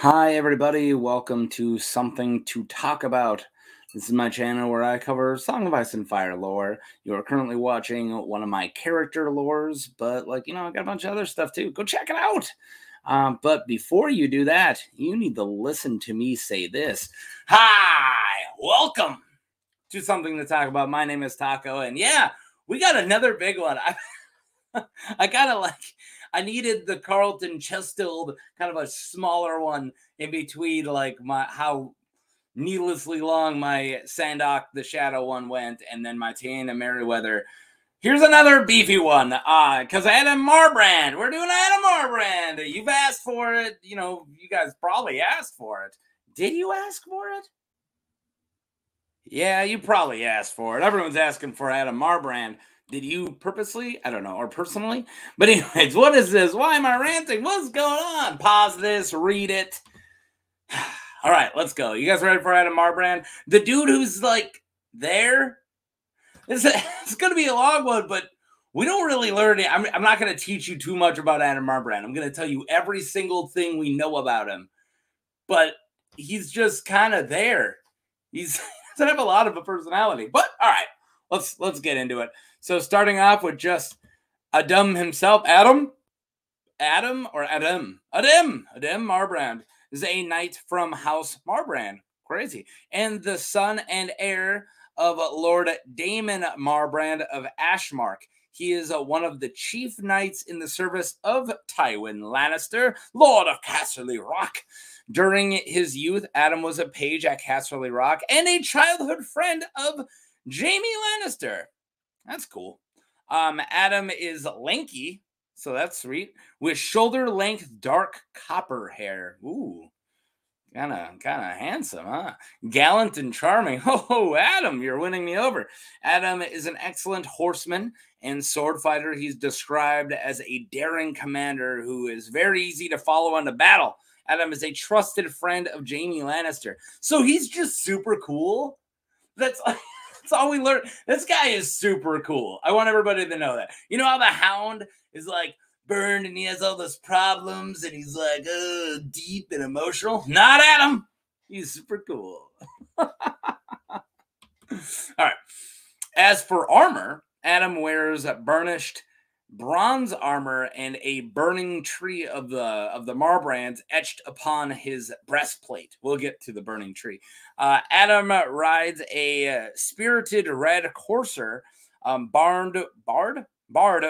Hi, everybody. Welcome to Something to Talk About. This is my channel where I cover Song of Ice and Fire lore. You are currently watching one of my character lores, but, I got a bunch of other stuff too. Go check it out. But before you do that, you need to listen to me say this. Hi, welcome to Something to Talk About. My name is Taco, and yeah, we got another big one. I needed the Carlton chest-filled, kind of a smaller one in between, how needlessly long my Sandok the Shadow one went, and then my Tiana Merriweather. Here's another beefy one, because Addam Marbrand. We're doing Addam Marbrand. You've asked for it. You guys probably asked for it. Did you ask for it? Yeah, you probably asked for it. Everyone's asking for Addam Marbrand. Did you purposely? I don't know, or personally? But anyways, what is this? Why am I ranting? What's going on? Pause this, read it. All right, let's go. You guys ready for Addam Marbrand? The dude who's, there? It's going to be a long one, but we don't really learn it. I'm not going to teach you too much about Addam Marbrand. I'm going to tell you every single thing we know about him. But he's just kind of there. He doesn't have a lot of a personality. But, all right, let's get into it. So starting off with just Addam himself, Addam Marbrand is a knight from House Marbrand. Crazy. And the son and heir of Lord Daemon Marbrand of Ashmark. He is one of the chief knights in the service of Tywin Lannister, Lord of Casterly Rock. During his youth, Addam was a page at Casterly Rock and a childhood friend of Jaime Lannister. That's cool. Addam is lanky, so that's sweet, with shoulder-length dark copper hair. Ooh, kind of handsome, huh? Gallant and charming. Oh, Addam, you're winning me over. Addam is an excellent horseman and sword fighter. He's described as a daring commander who is very easy to follow into battle. Addam is a trusted friend of Jaime Lannister. So he's just super cool. That's all we learned. This guy is super cool. I want everybody to know that. You know how the Hound is burned and he has all those problems and he's deep and emotional? Not Addam. He's super cool. All right. As for armor, Addam wears burnished bronze armor and a burning tree of the Marbrands etched upon his breastplate. We'll get to the burning tree. Addam rides a spirited red courser, barred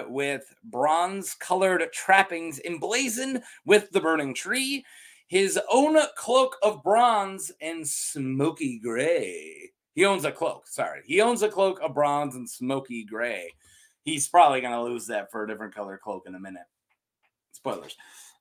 with bronze-colored trappings emblazoned with the burning tree, his own cloak of bronze and smoky gray. He owns a cloak. Sorry, he owns a cloak of bronze and smoky gray. He's probably going to lose that for a different color cloak in a minute. Spoilers.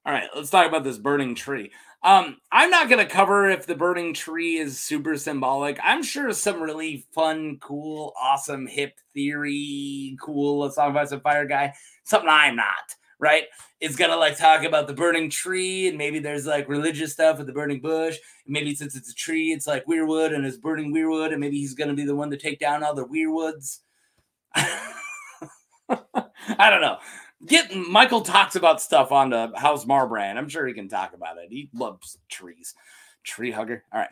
All right, let's talk about this burning tree. I'm not going to cover if the burning tree is super symbolic. I'm sure some really fun, cool, awesome, hip theory, cool Song of Ice and Fire guy, something I'm not, right? Is going to talk about the burning tree, and maybe there's religious stuff with the burning bush. And maybe since it's a tree, it's like weirwood and it's burning weirwood, and maybe he's going to be the one to take down all the weirwoods. I don't know. Michael talks about stuff on the House Marbrand. I'm sure he can talk about it. He loves trees. Tree hugger. All right.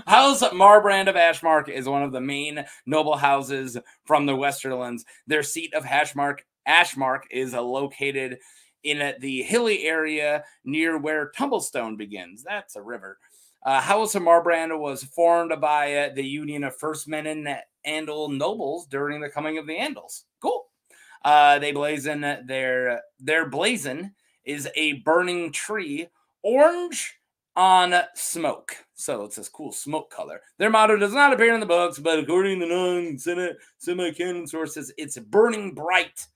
House Marbrand of Ashmark is one of the main noble houses from the Westerlands. Their seat of Ashmark is located in the hilly area near where Tumblestone begins. That's a river. House of Marbrand was formed by the union of First Men and Andal nobles during the coming of the Andals. Cool. They blazon their blazon is a burning tree, orange on smoke. So it's this cool smoke color. Their motto does not appear in the books, but according to non-Senate semi-canon sources, it's burning bright.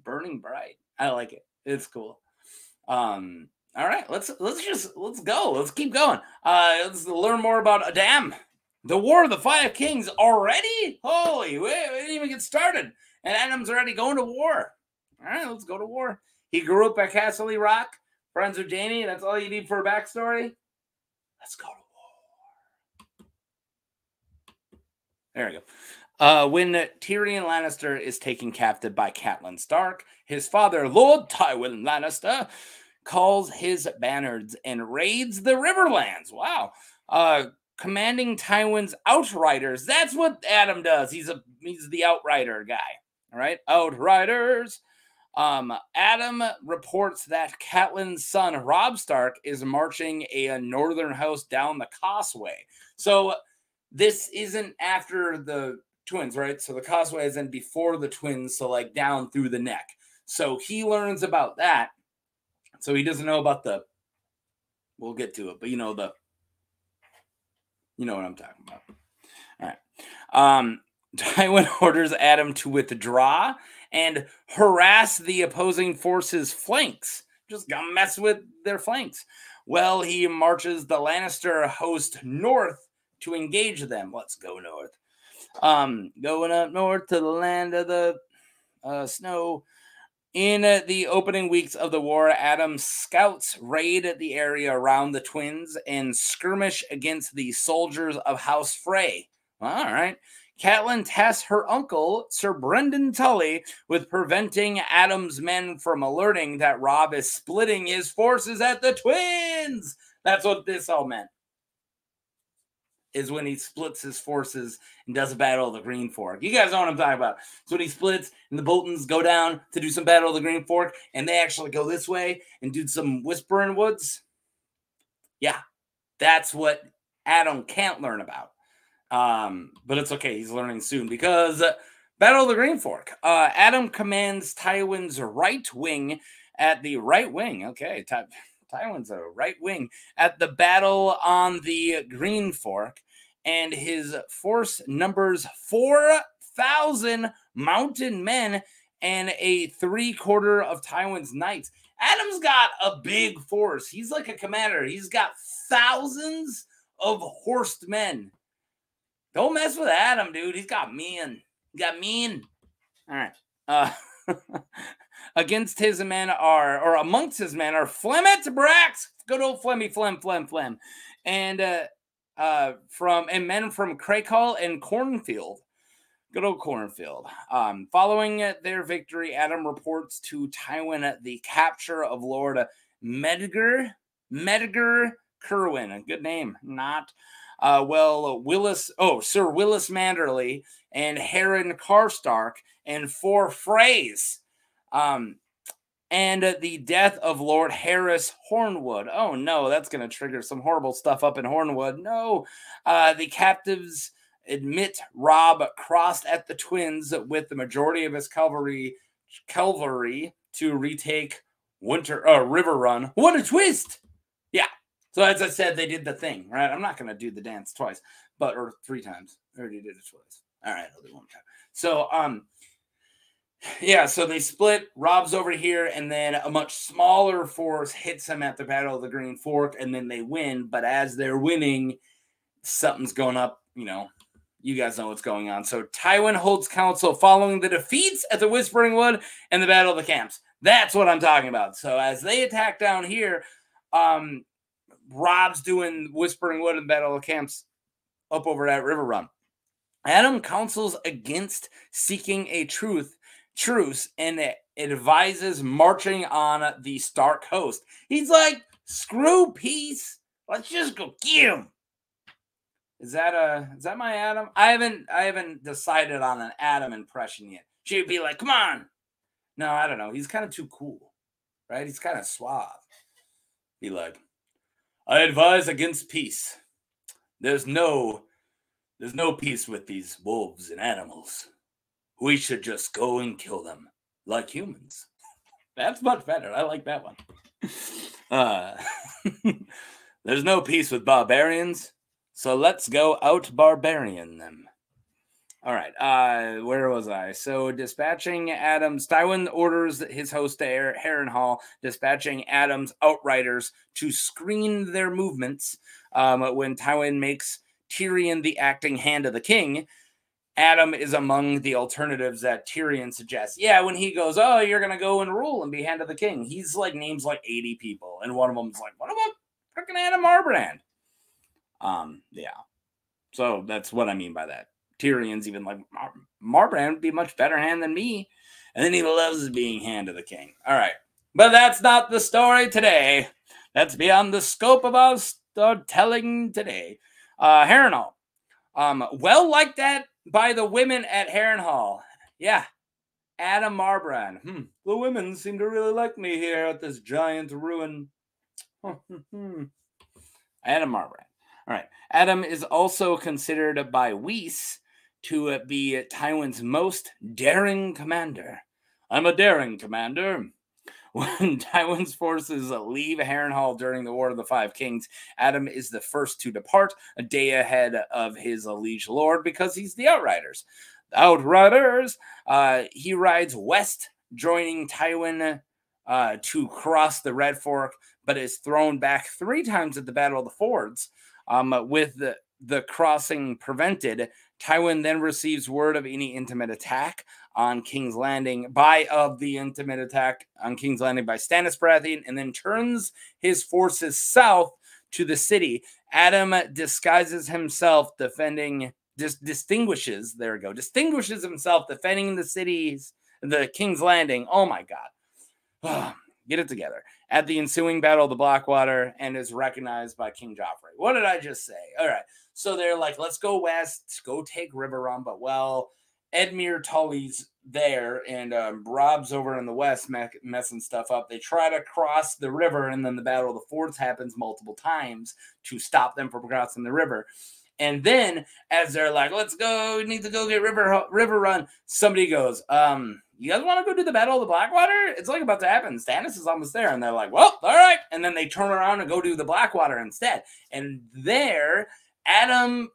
Burning bright. I like it. It's cool. All right, let's go. Let's keep going. Let's learn more about Addam. The War of the Five Kings already? Holy, we didn't even get started. And Addam's already going to war. All right, let's go to war. He grew up at Casterly Rock, friends with Jaime. That's all you need for a backstory. Let's go to war. There we go. When Tyrion Lannister is taken captive by Catelyn Stark, his father, Lord Tywin Lannister, calls his bannerds and raids the Riverlands. Wow. Commanding Tywin's outriders. That's what Addam does. He's the outrider guy. All right, outriders. Addam reports that Catelyn's son Robb Stark is marching a northern host down the causeway. So this isn't after the twins, right? So the causeway isn't before the twins, so like down through the neck. So he learns about that. So he doesn't know about the. We'll get to it, but you know what I'm talking about. All right. Tywin orders Addam to withdraw and harass the opposing forces' flanks. Just gonna mess with their flanks. Well, he marches the Lannister host north to engage them. Let's go north. Going up north to the land of the snow. In the opening weeks of the war, Addam's scouts raid the area around the twins and skirmish against the soldiers of House Frey. All right. Catelyn tasks her uncle, Sir Brendan Tully, with preventing Addam's men from alerting that Robb is splitting his forces at the twins. That's what this all meant. Is when he splits his forces and does a battle of the Green Fork. You guys know what I'm talking about. So when he splits and the Boltons go down to do some battle of the Green Fork and they actually go this way and do some Whispering Woods. Yeah, that's what Addam can't learn about. But it's okay. He's learning soon because Battle of the Green Fork. Addam commands Tywin's right wing at the right wing. Okay, Tywin's a right wing at the battle on the Green Fork, and his force numbers 4,000 mounted men and a 3/4 of Tywin's knights. Addam's got a big force. He's like a commander. He's got thousands of horsed men. Don't mess with Addam, dude. He's got men. All right. Amongst his men are Flemmet Brax, good old Flemmy Flem, and men from Crakehall and Cornfield, good old Cornfield. Following their victory, Addam reports to Tywin the capture of Lord Medgar Curwin, a good name, not. Sir Willis Manderley and Heron Karstark and 4 Freys. And the death of Lord Harris Hornwood. Oh no, that's going to trigger some horrible stuff up in Hornwood. No, the captives admit Robb crossed at the twins with the majority of his cavalry to retake River Run. What a twist! Yeah. So as I said, they did the thing, right? I'm not going to do the dance twice, or 3 times. I already did it twice. All right, I'll do 1 time. So, yeah, so they split. Robb's over here, and then a much smaller force hits him at the Battle of the Green Fork, and then they win. But as they're winning, something's going up. You know, you guys know what's going on. So Tywin holds council following the defeats at the Whispering Wood and the Battle of the Camps. That's what I'm talking about. So as they attack down here, Robb's doing Whispering Wood and Battle of the Camps up over at River Run. Addam counsels against seeking a truce and advises marching on the Stark host. He's like, screw peace. Let's just go get him. Is that my Addam? I haven't decided on an Addam impression yet. She'd be like, come on. No, I don't know. He's kind of too cool, right? He's kind of suave. Be like, I advise against peace. There's no peace with these wolves and animals. We should just go and kill them like humans. That's much better. I like that one. There's no peace with barbarians, so let's go out barbarian them. All right, where was I? So dispatching Addam's, Tywin orders his host to Harrenhal, dispatching Addam's outriders to screen their movements. When Tywin makes Tyrion the acting hand of the king, Addam is among the alternatives that Tyrion suggests. Yeah, when he goes, oh, you're going to go and rule and be hand of the king. He's like, names like 80 people. And one of them's like, what about freaking Addam Marbrand? Yeah. So that's what I mean by that. Tyrion's even like, Marbrand would be a much better hand than me. And then he loves being hand of the king. All right. But that's not the story today. That's beyond the scope of our telling today. Harrenhal. Well liked that by the women at Harrenhal. Yeah. Addam Marbrand. The women seem to really like me here at this giant ruin. Addam Marbrand. All right. Addam is also considered by Weiss to be Tywin's most daring commander. I'm a daring commander. When Tywin's forces leave Harrenhal during the War of the Five Kings, Addam is the first to depart, a day ahead of his liege lord, because he's the Outriders. The Outriders! He rides west, joining Tywin to cross the Red Fork, but is thrown back 3 times at the Battle of the Fords. With the crossing prevented, Tywin then receives word of any intimate attack on King's Landing by Stannis Baratheon, and then turns his forces south to the city. Addam disguises himself distinguishes himself defending the King's Landing. Oh my God. Get it together. At the ensuing Battle of the Blackwater, and is recognized by King Joffrey. What did I just say? All right. So they're like, let's go west, go take River Run, but Edmure Tully's there, and Rob's over in the west messing stuff up. They try to cross the river, and then the Battle of the Fords happens multiple times to stop them from crossing the river. And then, as they're like, let's go, we need to go get River Run, somebody goes, you guys want to go do the Battle of the Blackwater? It's like about to happen. Stannis is almost there. And they're like, well, all right. And then they turn around and go do the Blackwater instead. And there, Addam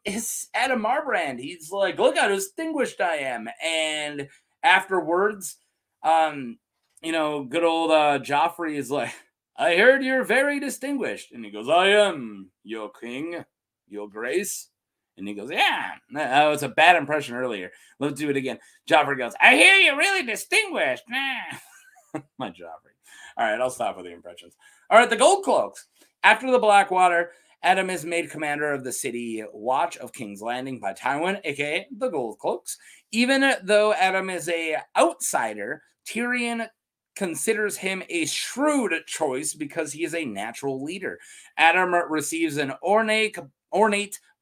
Marbrand. He's like, look how distinguished I am. And afterwards, good old Joffrey is like, I heard you're very distinguished. And he goes, I am, your king, your grace. And he goes, yeah. That was a bad impression earlier. Let's do it again. Joffrey goes, I hear you're really distinguished. My Joffrey. All right, I'll stop with the impressions. All right, the Gold Cloaks. After the Blackwater, Addam is made commander of the city watch of King's Landing by Tywin, a.k.a. the Gold Cloaks. Even though Addam is an outsider, Tyrion considers him a shrewd choice because he is a natural leader. Addam receives an ornate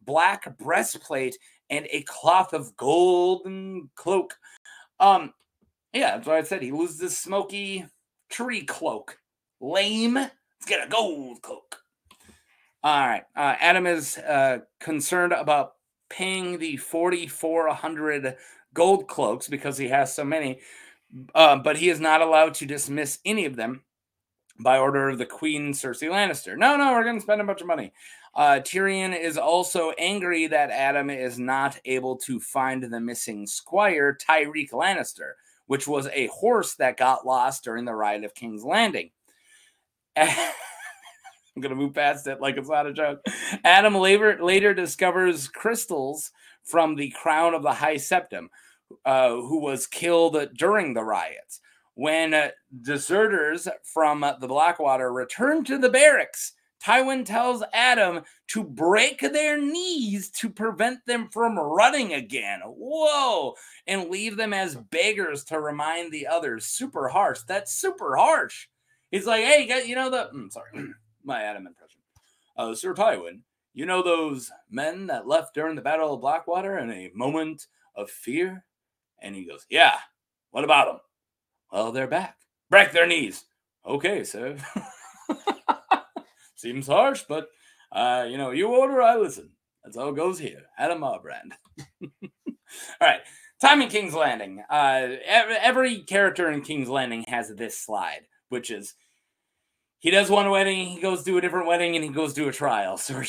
black breastplate and a cloth of golden cloak. Yeah, that's what I said. He loses this smoky tree cloak. Lame. Let's get a gold cloak. All right. Addam is concerned about paying the 4,400 gold cloaks because he has so many, but he is not allowed to dismiss any of them by order of the Queen Cersei Lannister. No, we're going to spend a bunch of money. Tyrion is also angry that Addam is not able to find the missing squire, Tyreek Lannister, which was a horse that got lost during the ride of King's Landing. I'm going to move past it like it's not a joke. Addam later discovers crystals from the crown of the High Septim, who was killed during the riots. When deserters from the Blackwater return to the barracks, Tywin tells Addam to break their knees to prevent them from running again. Whoa! And leave them as beggars to remind the others. Super harsh. That's super harsh. He's like, hey, sorry, my Addam impression. Sir Tywin, you know those men that left during the Battle of Blackwater in a moment of fear? And he goes, yeah. What about them? Well, they're back. Break their knees. Okay, sir. Seems harsh, but, you order, I listen. That's how it goes here. Addam Marbrand. All right. Time in King's Landing. Every character in King's Landing has this slide, which is he does one wedding, he goes to a different wedding, and he goes to a trial. So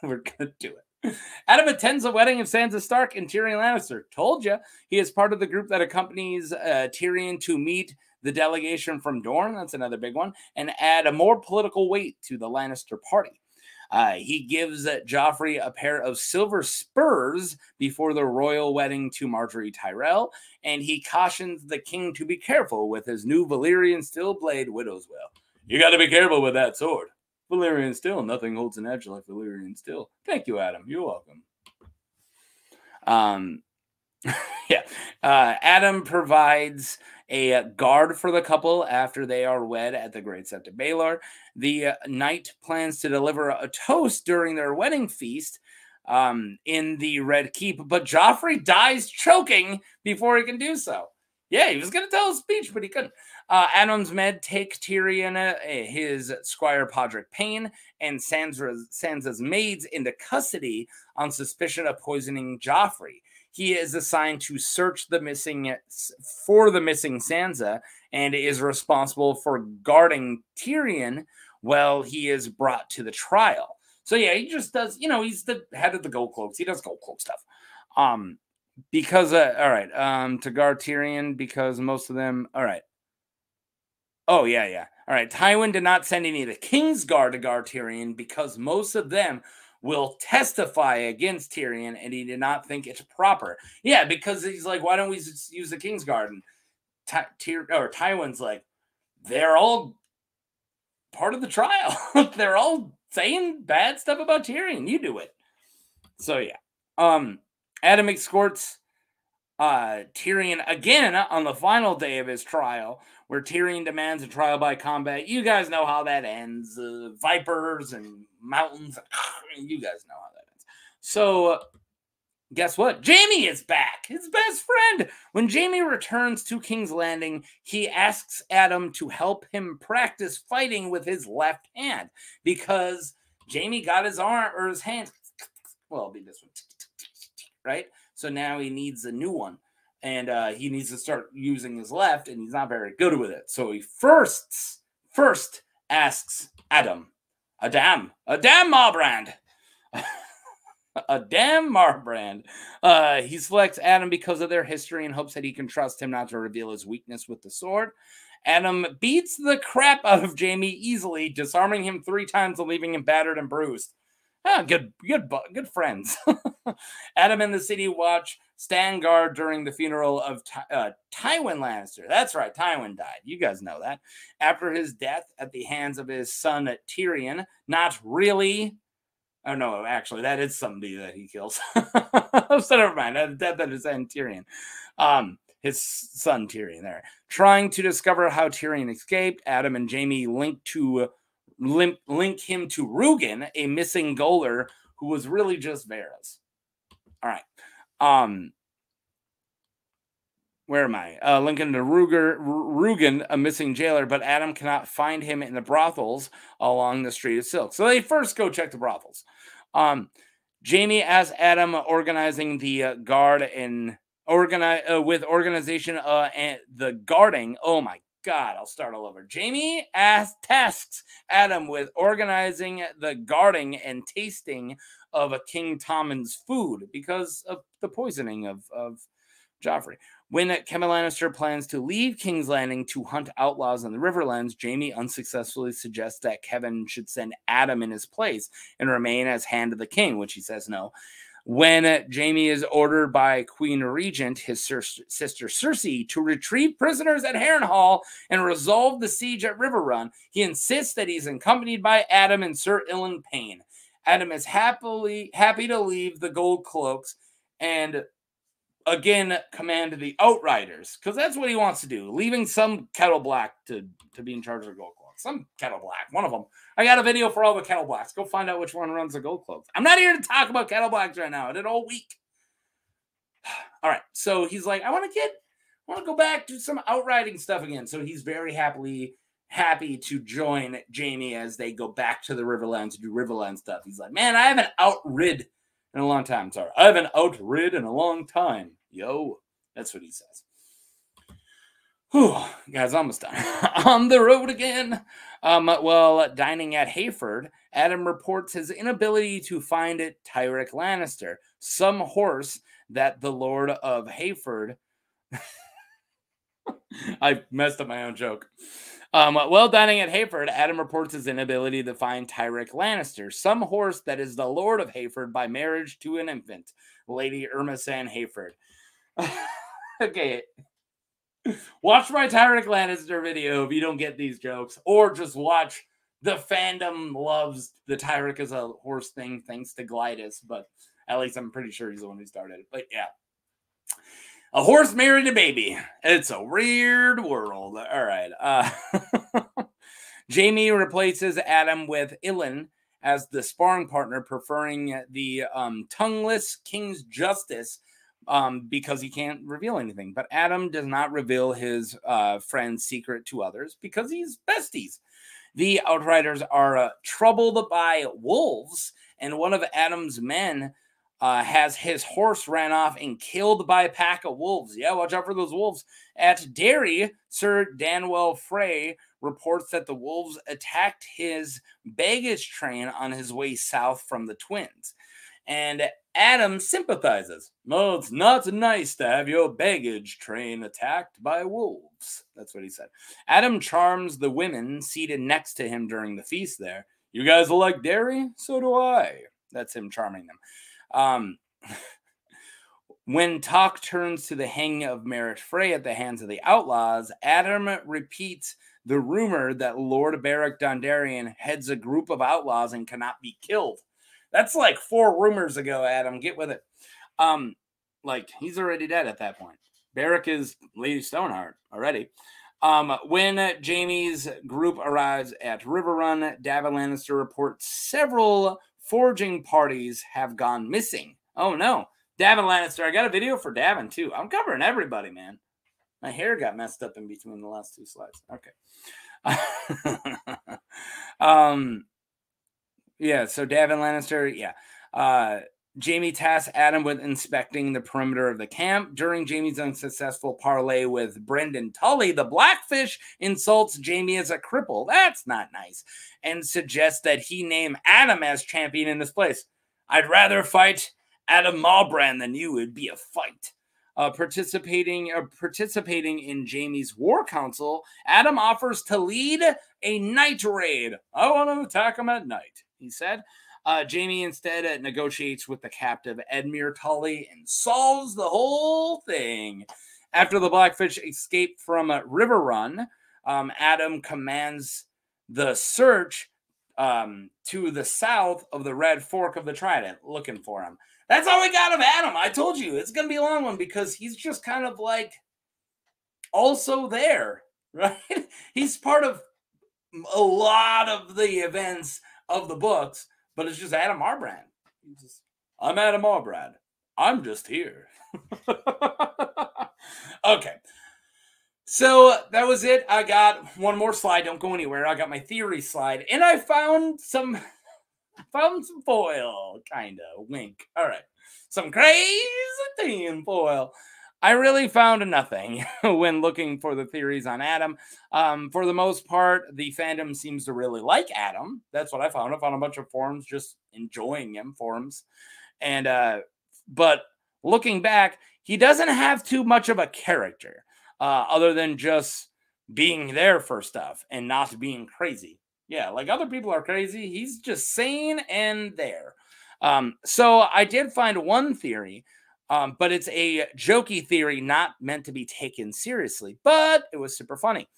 we're gonna do it. Addam attends the wedding of Sansa Stark and Tyrion Lannister. Told you. He is part of the group that accompanies Tyrion to meet the delegation from Dorne. That's another big one. And add a more political weight to the Lannister party. He gives Joffrey a pair of silver spurs before the royal wedding to Marjorie Tyrell. And he cautions the king to be careful with his new Valyrian steel blade Widow's Will. You got to be careful with that sword. Valyrian steel. Nothing holds an edge like Valyrian steel. Thank you, Addam. You're welcome. Yeah. Addam provides a guard for the couple after they are wed at the Great Sept of Baelor. The knight plans to deliver a toast during their wedding feast in the Red Keep, but Joffrey dies choking before he can do so. Yeah, he was going to tell a speech, but he couldn't. Addam's men take Tyrion, his squire Podrick Payne, and Sansa's maids into custody on suspicion of poisoning Joffrey. He is assigned to search the missing Sansa and is responsible for guarding Tyrion while he is brought to the trial. So yeah, he just does, he's the head of the Gold Cloaks. He does Gold Cloak stuff. Because all right, to guard Tyrion because most of them, all right. Oh, yeah. All right, Tywin did not send any of the King's Guard to guard Tyrion because most of them will testify against Tyrion, and he did not think it's proper. Yeah, because he's like, why don't we just use the King's Guard? And Tywin's like, they're all part of the trial. They're all saying bad stuff about Tyrion. You do it. So yeah. Addam escorts Tyrion again on the final day of his trial, where Tyrion demands a trial by combat. You guys know how that ends. Vipers and mountains. You guys know how that ends. So, guess what? Jaime is back. His best friend. When Jaime returns to King's Landing, he asks Addam to help him practice fighting with his left hand because Jaime got his arm or his hand. Well, it'll be this one. Right? So now he needs a new one. And he needs to start using his left, and he's not very good with it. So he first asks Addam Marbrand. Addam Marbrand. He selects Addam because of their history and hopes that he can trust him not to reveal his weakness with the sword. Addam beats the crap out of Jaime easily, disarming him 3 times and leaving him battered and bruised. Good friends. Addam and the City Watch stand guard during the funeral of Tywin Lannister. That's right, Tywin died. You guys know that. After his death at the hands of his son Tyrion. Not really. Oh, no, actually, that is somebody that he kills. So never mind. Death at his son Tyrion. His son Tyrion there. Trying to discover how Tyrion escaped, Addam and Jaime link him to Rugen, a missing Goaler who was really just Varys. All right. Where am I? Lincoln to Rugen, a missing jailer, but Addam cannot find him in the brothels along the Street of Silk. So they first go check the brothels. Jaime asks Addam organizing the guard and with organization and the guarding. Oh my God, I'll start all over. Jaime tasks Addam with organizing the guarding and tasting of a King Tommen's food because of the poisoning of Joffrey. When Jaime Lannister plans to leave King's Landing to hunt outlaws in the Riverlands, Jaime unsuccessfully suggests that Kevin should send Addam in his place and remain as Hand of the King, which he says no. When Jaime is ordered by Queen Regent, his sister Cersei, to retrieve prisoners at Harrenhal and resolve the siege at Riverrun, he insists that he's accompanied by Addam and Sir Ilyn Payne. Addam is happy to leave the Gold Cloaks and again command the Outriders, because that's what he wants to do, leaving some Kettle Black to be in charge of the Gold Cloaks. Some Kettle Black, one of them. I got a video for all the Kettle Blacks. Go find out which one runs the Gold Cloaks. I'm not here to talk about Kettle Blacks right now. I did all week. All right, so he's like, I want to go back to some outriding stuff again. So he's very happy to join Jaime as they go back to the Riverlands to do Riverland stuff. He's like, man, I haven't outrid in a long time. Sorry, I haven't outrid in a long time. Yo, that's what he says. Whew, guys, almost done. On the road again. While dining at Hayford, Addam reports his inability to find Tyrek Lannister, some horse that the Lord of Hayford... I messed up my own joke. While dining at Hayford, Addam reports his inability to find Tyrek Lannister, some horse that is the Lord of Hayford by marriage to an infant, Lady Irmasan Hayford. Okay. Watch my Tyrek Lannister video if you don't get these jokes, or just watch the fandom loves the Tyrek as a horse thing thanks to Glidus, but at least I'm pretty sure he's the one who started it. But yeah. A horse married a baby. It's a weird world. All right. Jaime replaces Addam with Ilyn as the sparring partner, preferring the tongueless King's Justice because he can't reveal anything. But Addam does not reveal his friend's secret to others because he's besties. The Outriders are troubled by wolves, and one of Addam's men has his horse ran off and killed by a pack of wolves. Yeah, watch out for those wolves. At Derry, Sir Danwell Frey reports that the wolves attacked his baggage train on his way south from the Twins. And Addam sympathizes. Oh, it's not nice to have your baggage train attacked by wolves. That's what he said. Addam charms the women seated next to him during the feast there. You guys like Derry? So do I. That's him charming them. When talk turns to the hanging of Merritt Frey at the hands of the outlaws, Addam repeats the rumor that Lord Beric Dondarrion heads a group of outlaws and cannot be killed. That's like 4 rumors ago, Addam. Get with it. Like, he's already dead at that point. Beric is Lady Stoneheart already. When Jaime's group arrives at Riverrun, David Lannister reports several foraging parties have gone missing. Oh, no. David Lannister. I got a video for Davin, too. I'm covering everybody, man. My hair got messed up in between the last 2 slides. Okay. Yeah, so David Lannister, yeah. Jaime tasks Addam with inspecting the perimeter of the camp. During Jaime's unsuccessful parley with Brendan Tully, the Blackfish insults Jaime as a cripple. That's not nice. And suggests that he name Addam as champion in his place. I'd rather fight Addam Marbrand than you. It'd be a fight. Participating in Jaime's war council, Addam offers to lead a night raid. I want to attack him at night, he said. Jaime instead negotiates with the captive Edmure Tully and solves the whole thing. After the Blackfish escape from Riverrun, Addam commands the search to the south of the Red Fork of the Trident, looking for him. That's all we got of Addam. I told you, it's going to be a long one because he's just kind of like also there, right? He's part of a lot of the events of the books, but it's just Addam Marbrand. I'm Addam Marbrand. I'm just here. Okay. So that was it. I got one more slide. Don't go anywhere. I got my theory slide, and I found some foil, kind of. Wink. All right. Some crazy tin foil. I really found nothing when looking for the theories on Addam. For the most part, the fandom seems to really like Addam. That's what I found. I found a bunch of forums just enjoying him, forums. And but looking back, he doesn't have too much of a character other than just being there for stuff and not being crazy. Yeah, like other people are crazy. He's just sane and there. So I did find one theory, but it's a jokey theory, not meant to be taken seriously, but it was super funny.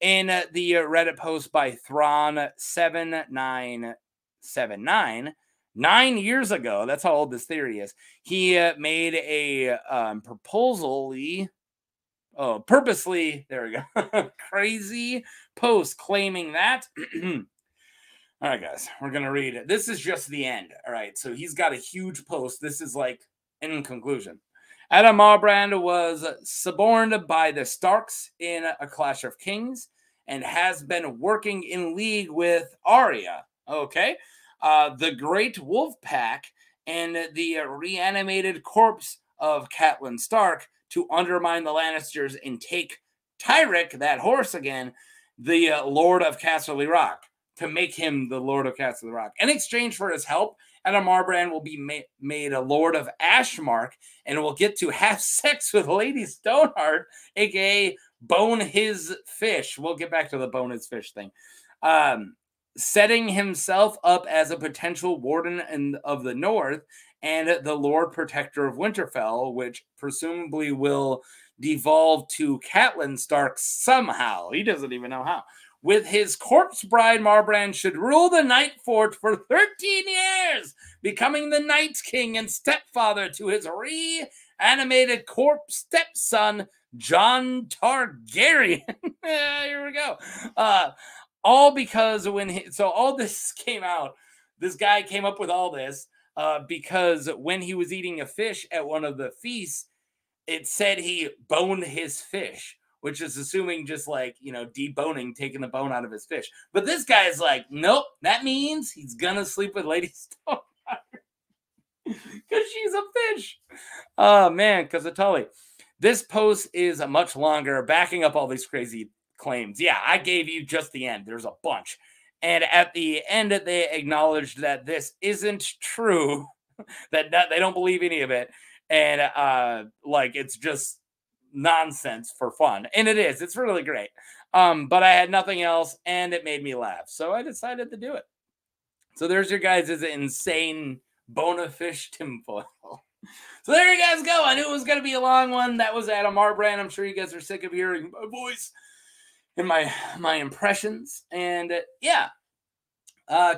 In the Reddit post by Thrawn7979, 9 years ago, that's how old this theory is, he made a purposely, there we go, crazy post claiming that. All right, guys, we're going to read it. This is just the end. All right, so he's got a huge post. This is like in conclusion. Addam Marbrand was suborned by the Starks in A Clash of Kings and has been working in league with Arya. Okay. The Great Wolf Pack and the reanimated corpse of Catelyn Stark to undermine the Lannisters and take Tyrick, that horse again, the Lord of Casterly Rock, to make him the Lord of Casterly Rock. In exchange for his help, Addam Marbrand will be made a Lord of Ashmark and will get to have sex with Lady Stoneheart, a.k.a. Bone His Fish. We'll get back to the Bone His Fish thing. Setting himself up as a potential warden of the North and the Lord Protector of Winterfell, which presumably will devolve to Catelyn Stark somehow. He doesn't even know how. With his corpse bride, Marbrand should rule the Night Fort for 13 years, becoming the Night King and stepfather to his animated corpse stepson, John Targaryen. Here we go. All because so all this came out, this guy came up with all this because when he was eating a fish at one of the feasts, it said he boned his fish, which is assuming just like, deboning, taking the bone out of his fish. But this guy is like, nope, that means he's gonna sleep with Lady Stoneheart because she's a fish. Oh man, Kazatali. This post is much longer, backing up all these crazy claims. Yeah, I gave you just the end. There's a bunch. And at the end, they acknowledged that this isn't true, that they don't believe any of it. And like, it's just nonsense for fun. And it is. It's really great. But I had nothing else, and it made me laugh. So I decided to do it. So there's your guys' insane Bonafish tinfoil. So there you guys go. I knew it was going to be a long one. That was Addam Marbrand. I'm sure you guys are sick of hearing my voice and my impressions. And yeah,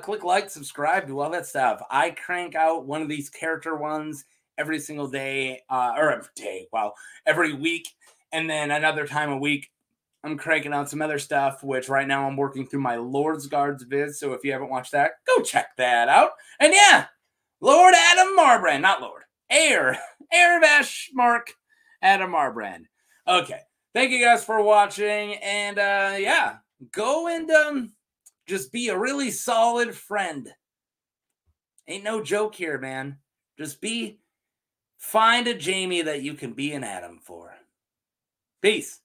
click like, subscribe, do all that stuff. I crank out one of these character ones every single day, or every day, wow, every week. And then another time a week, I'm cranking out some other stuff, which right now I'm working through my Lord's Guards vid. So if you haven't watched that, go check that out. And yeah, Lord Addam Marbrand, not Lord. Air Mark Addam Marbrand. Okay. Thank you guys for watching. And yeah, go and just be a really solid friend. Ain't no joke here, man. Just find a Jaime that you can be an Addam for. Peace.